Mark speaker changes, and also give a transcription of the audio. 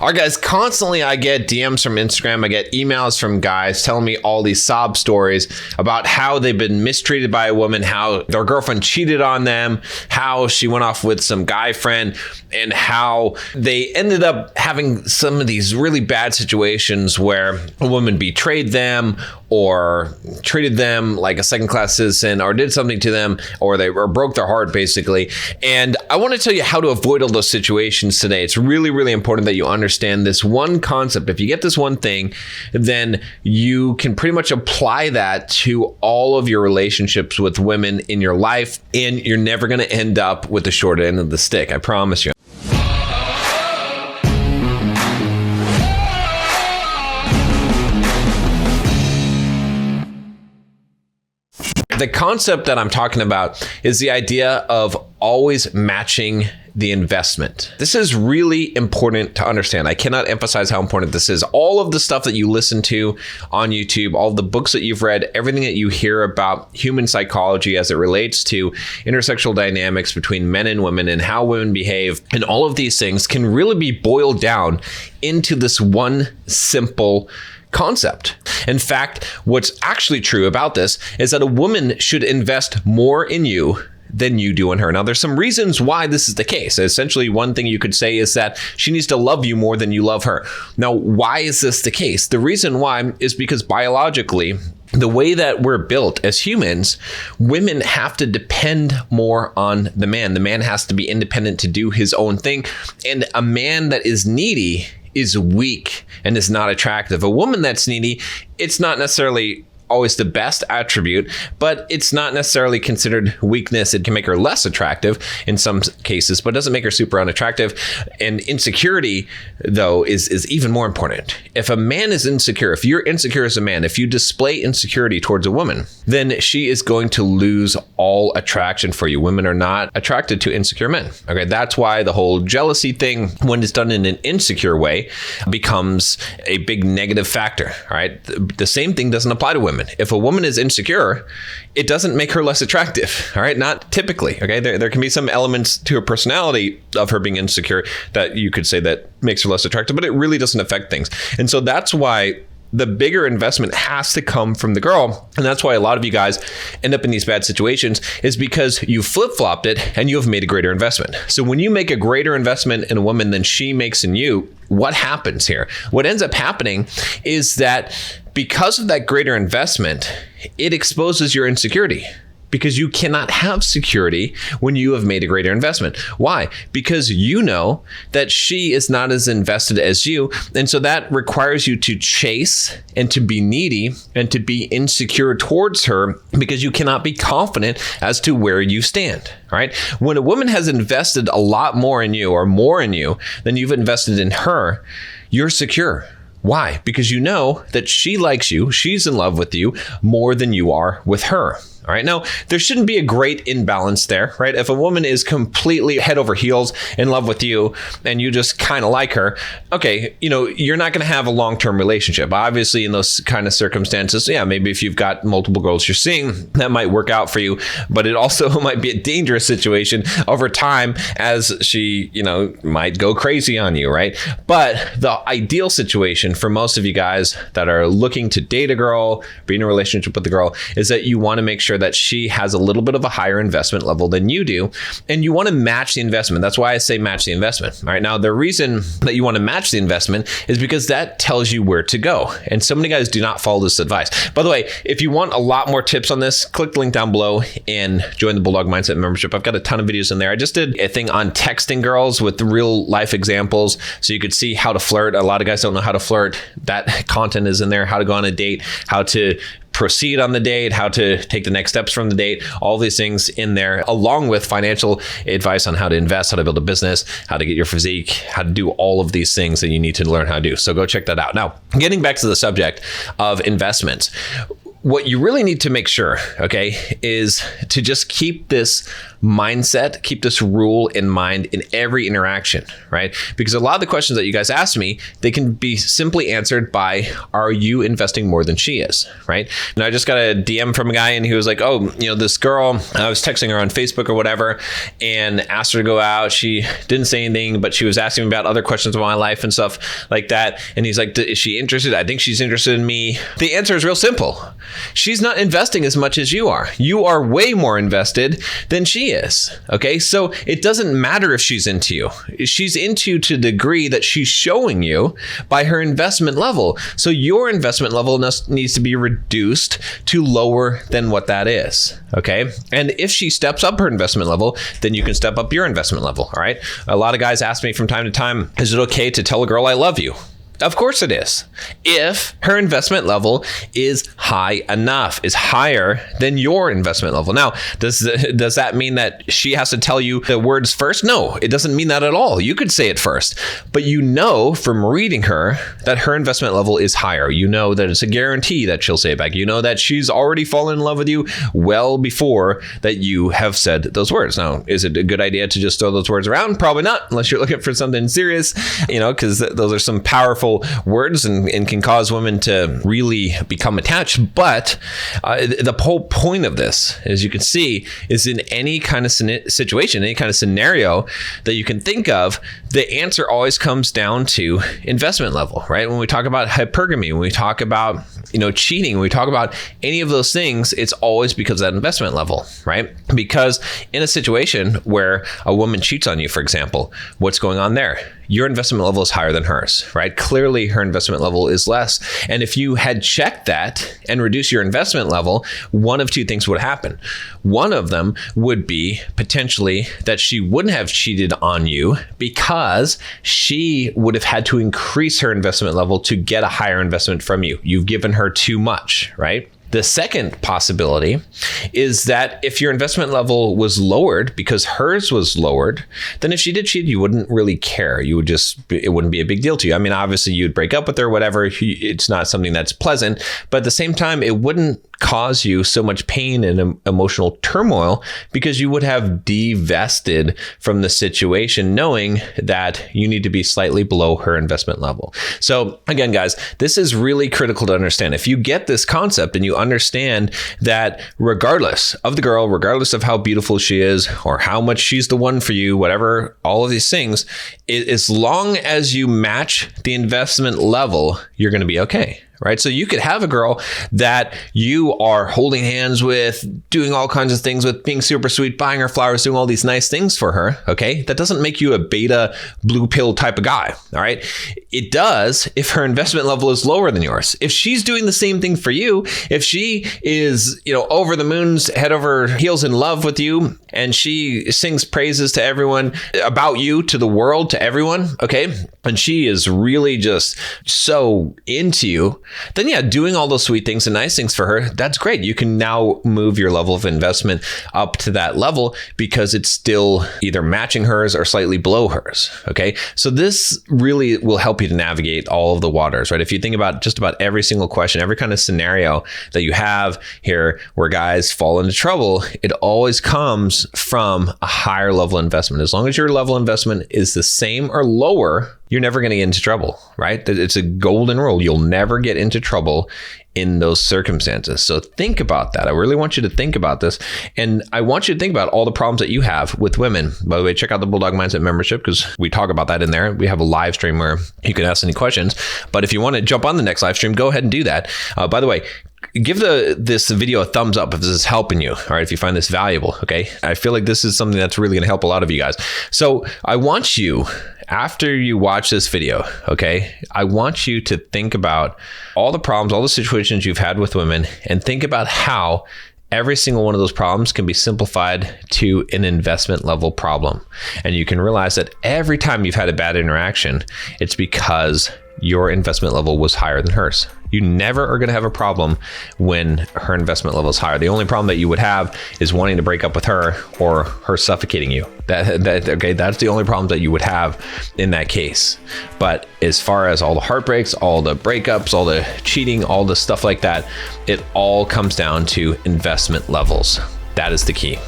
Speaker 1: All right, guys, constantly I get DMs from Instagram. I get emails from guys telling me all these sob stories about how they've been mistreated by a woman, how their girlfriend cheated on them, how she went off with some guy friend, and how they ended up having some of these really bad situations where a woman betrayed them or treated them like a second-class citizen or did something to them or broke their heart, basically. And I want to tell you how to avoid all those situations today. It's really, really important that you understand this one concept. If you get this one thing, then you can pretty much apply that to all of your relationships with women in your life, and you're never going to end up with the short end of the stick. I promise you. The concept that I'm talking about is the idea of always matching the investment. This is really important to understand. I cannot emphasize how important this is. All of the stuff that you listen to on YouTube, all of the books that you've read, everything that you hear about human psychology as it relates to intersexual dynamics between men and women and how women behave, and all of these things can really be boiled down into this one simple concept. In fact, what's actually true about this is that a woman should invest more in you than you do in her. Now, there's some reasons why this is the case. Essentially, one thing you could say is that she needs to love you more than you love her. Now, why is this the case? The reason why is because biologically, the way that we're built as humans, women have to depend more on the man. The man has to be independent to do his own thing. And a man that is needy is weak and is not attractive. A woman that's needy, it's not necessarily always the best attribute, but it's not necessarily considered weakness. It can make her less attractive in some cases, but doesn't make her super unattractive. And insecurity, though, is even more important. If a man is insecure, if you're insecure as a man, if you display insecurity towards a woman, then she is going to lose all attraction for you. Women are not attracted to insecure men. Okay, that's why the whole jealousy thing, when it's done in an insecure way, becomes a big negative factor. All right, the same thing doesn't apply to women. If a woman is insecure, it doesn't make her less attractive. All right, not typically. Okay, there can be some elements to her personality of her being insecure that you could say that makes her less attractive, but it really doesn't affect things. And so that's why the bigger investment has to come from the girl. And that's why a lot of you guys end up in these bad situations, is because you flip-flopped it and you have made a greater investment. So when you make a greater investment in a woman than she makes in you, what happens here? What ends up happening is that because of that greater investment, it exposes your insecurity. Because you cannot have security when you have made a greater investment. Why? Because you know that she is not as invested as you. And so that requires you to chase and to be needy and to be insecure towards her, because you cannot be confident as to where you stand. All right. When a woman has invested a lot more in you or more in you than you've invested in her, you're secure. Why? Because you know that she likes you, she's in love with you more than you are with her. All right. Now, there shouldn't be a great imbalance there, right? If a woman is completely head over heels in love with you and you just kind of like her, okay, you're not going to have a long-term relationship. Obviously, in those kind of circumstances, yeah, maybe if you've got multiple girls you're seeing, that might work out for you, but it also might be a dangerous situation over time, as she, might go crazy on you, right? But the ideal situation for most of you guys that are looking to date a girl, be in a relationship with a girl, is that you want to make sure that she has a little bit of a higher investment level than you do, and you want to match the investment. That's why I say match the investment. All right. Now, the reason that you want to match the investment is because that tells you where to go. And so many guys do not follow this advice. By the way, if you want a lot more tips on this, click the link down below and join the Bulldog Mindset membership. I've got a ton of videos in there. I just did a thing on texting girls with real life examples, so you could see how to flirt. A lot of guys don't know how to flirt. That content is in there. How to go on a date, how to proceed on the date, how to take the next steps from the date, all these things in there, along with financial advice on how to invest, how to build a business, how to get your physique, how to do all of these things that you need to learn how to do. So go check that out. Now, getting back to the subject of investments, what you really need to make sure, okay, is to just keep this mindset, keep this rule in mind in every interaction, right? Because a lot of the questions that you guys ask me, they can be simply answered by, are you investing more than she is, right? And I just got a DM from a guy and he was like, oh, this girl, I was texting her on Facebook or whatever and asked her to go out. She didn't say anything, but she was asking me about other questions about my life and stuff like that. And he's like, is she interested? I think she's interested in me. The answer is real simple. She's not investing as much as you are. You are way more invested than she is. Okay. So it doesn't matter if she's into you. She's into you to the degree that she's showing you by her investment level. So your investment level needs to be reduced to lower than what that is. Okay. And if she steps up her investment level, then you can step up your investment level. All right. A lot of guys ask me from time to time, is it okay to tell a girl I love you? Of course it is. If her investment level is high enough, is higher than your investment level. Now, does that mean that she has to tell you the words first? No, it doesn't mean that at all. You could say it first, but you know from reading her that her investment level is higher. You know that it's a guarantee that she'll say it back. You know that she's already fallen in love with you well before that you have said those words. Now, is it a good idea to just throw those words around? Probably not, unless you're looking for something serious, because those are some powerful words and can cause women to really become attached. But the whole point of this, as you can see, is in any kind of situation, any kind of scenario that you can think of, the answer always comes down to investment level, right? When we talk about hypergamy, when we talk about cheating, when we talk about any of those things, it's always because of that investment level, right? Because in a situation where a woman cheats on you, for example, what's going on there? Your investment level is higher than hers, right? Clearly, her investment level is less. And if you had checked that and reduced your investment level, one of two things would happen. One of them would be potentially that she wouldn't have cheated on you because she would have had to increase her investment level to get a higher investment from you. You've given her too much, right? The second possibility is that if your investment level was lowered because hers was lowered, then if she did cheat, you wouldn't really care. It wouldn't be a big deal to you. I mean, obviously you'd break up with her, whatever. It's not something that's pleasant, but at the same time, it wouldn't cause you so much pain and emotional turmoil because you would have divested from the situation knowing that you need to be slightly below her investment level. So again, guys, this is really critical to understand. If you get this concept and you understand that regardless of the girl, regardless of how beautiful she is or how much she's the one for you, whatever, all of these things, as long as you match the investment level, you're going to be okay. Right. So you could have a girl that you are holding hands with, doing all kinds of things with, being super sweet, buying her flowers, doing all these nice things for her. OK, that doesn't make you a beta blue pill type of guy. All right. It does if her investment level is lower than yours. If she's doing the same thing for you, if she is, over the moon's head over heels in love with you and she sings praises to everyone about you, to the world, to everyone. OK, and she is really just so into you, then yeah, doing all those sweet things and nice things for her, that's great. You can now move your level of investment up to that level because it's still either matching hers or slightly below hers. Okay. So this really will help you to navigate all of the waters, right? If you think about just about every single question, every kind of scenario that you have here where guys fall into trouble, it always comes from a higher level investment. As long as your level investment is the same or lower, you're never going to get into trouble, right? It's a golden rule. You'll never get into trouble in those circumstances. So think about that. I really want you to think about this. And I want you to think about all the problems that you have with women. By the way, check out the Bulldog Mindset membership because we talk about that in there. We have a live stream where you can ask any questions. But if you want to jump on the next live stream, go ahead and do that. By the way, give this video a thumbs up if this is helping you. All right, if you find this valuable, okay? I feel like this is something that's really going to help a lot of you guys. So I want you, after you watch this video, okay, I want you to think about all the problems, all the situations you've had with women, and think about how every single one of those problems can be simplified to an investment level problem. And you can realize that every time you've had a bad interaction, it's because your investment level was higher than hers. You never are going to have a problem when her investment level is higher. The only problem that you would have is wanting to break up with her or her suffocating you. That's the only problem that you would have in that case. But as far as all the heartbreaks, all the breakups, all the cheating, all the stuff like that, it all comes down to investment levels. That is the key.